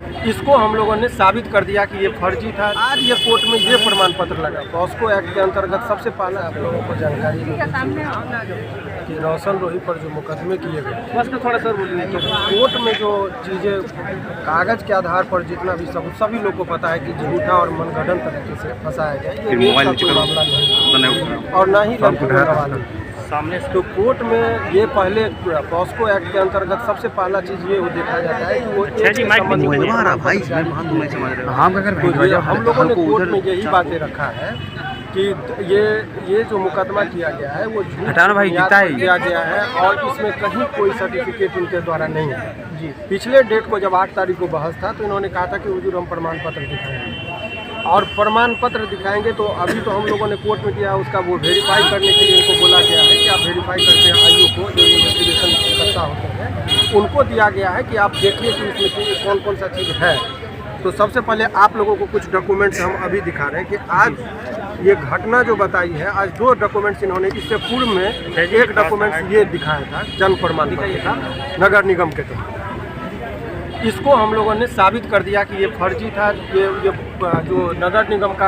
इसको हम लोगों ने साबित कर दिया कि ये फर्जी था। आज ये कोर्ट में ये प्रमाण पत्र लगा। पॉस्को एक्ट के अंतर्गत सबसे पहले आप लोगों को जानकारी कि रोशन रोही पर जो मुकदमे किए गए, बस को थोड़ा सर बोलिए, तो कोर्ट में जो चीज़ें कागज के आधार पर जितना भी सभी लोग को पता है कि झूठा और मनगढ़ंत तरीके से फंसाया गया, ये मामला नहीं और ना ही वाले सामने। तो कोर्ट में ये पहले पॉस्को एक्ट के अंतर्गत सबसे पहला चीज़ ये देखा जाता है कि वो हम लोगों ने कोर्ट में यही बातें रखा है कि ये जो मुकदमा किया गया है वो झूठ किया गया है और इसमें कहीं कोई सर्टिफिकेट इनके द्वारा नहीं है जी। पिछले डेट को जब 8 तारीख को बहस था तो इन्होंने कहा था कि हुजूर हम प्रमाण पत्र दिखाएंगे और प्रमाण पत्र दिखाएंगे। तो अभी तो हम लोगों ने कोर्ट में दिया, उसका वो वेरीफाई करने के लिए उनको बोला गया है कि आप वेरीफाई करके आईओ को जो इन्वेस्टिगेशन करता होते हैं उनको दिया गया है कि आप देखिए कि इसमें कौन कौन सा चीज़ है। तो सबसे पहले आप लोगों को कुछ डॉक्यूमेंट्स हम अभी दिखा रहे हैं कि आज ये घटना जो बताई है, आज 2 डॉक्यूमेंट्स इन्होंने, इससे पूर्व में एक डॉक्यूमेंट्स ये दिखाया था, जन्म प्रमाण पत्र था नगर निगम के तहत। इसको हम लोगों ने साबित कर दिया कि ये फर्जी था। ये जो नगर निगम का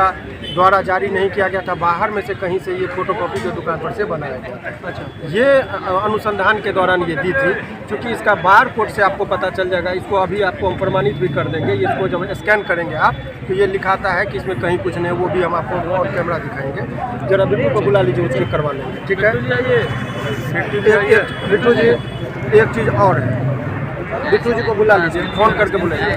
द्वारा जारी नहीं किया गया था, बाहर में से कहीं से ये फोटोकॉपी की दुकान पर से बनाया गया। अच्छा, ये अनुसंधान के दौरान ये दी थी। क्योंकि इसका बार कोड से आपको पता चल जाएगा, इसको अभी आपको हम प्रमाणित भी कर देंगे। इसको जब स्कैन करेंगे आप तो ये लिखाता है कि इसमें कहीं कुछ नहीं, वो भी हम आपको और कैमरा दिखाएंगे। जरा बिट्टू को बुला लीजिए, उसके करवा लेंगे, ठीक है। बिट्टू जी एक चीज़ और है, बिट्टू जी को बुला लीजिए, फ़ोन करके बुलाइए।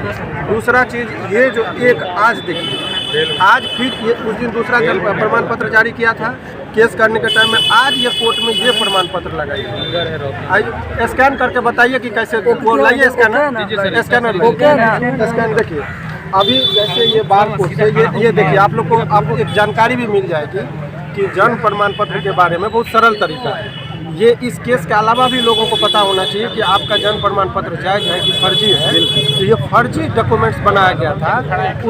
दूसरा चीज़ ये जो एक आज देखिए, आज फिर ये उस दिन दूसरा प्रमाण पत्र जारी किया था केस करने के टाइम में, आज ये कोर्ट में ये प्रमाण पत्र लगाइए। स्कैन करके बताइए कि कैसे लाइए स्कैनर, स्कैन देखिए। अभी जैसे ये बार कोड से ये देखिए, आप लोग को आपको एक जानकारी भी मिल जाएगी कि जन्म प्रमाण पत्र के बारे में बहुत सरल तरीका है। ये इस केस के अलावा भी लोगों को पता होना चाहिए कि आपका जन्म प्रमाण पत्र जायज़ है कि फर्जी है। तो ये फर्जी डॉक्यूमेंट्स बनाया गया था,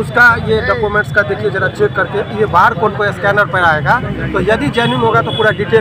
उसका ये डॉक्यूमेंट्स का देखिए जरा चेक करके, ये बार कोड को स्कैनर पर आएगा तो यदि जेन्युइन होगा तो पूरा डिटेल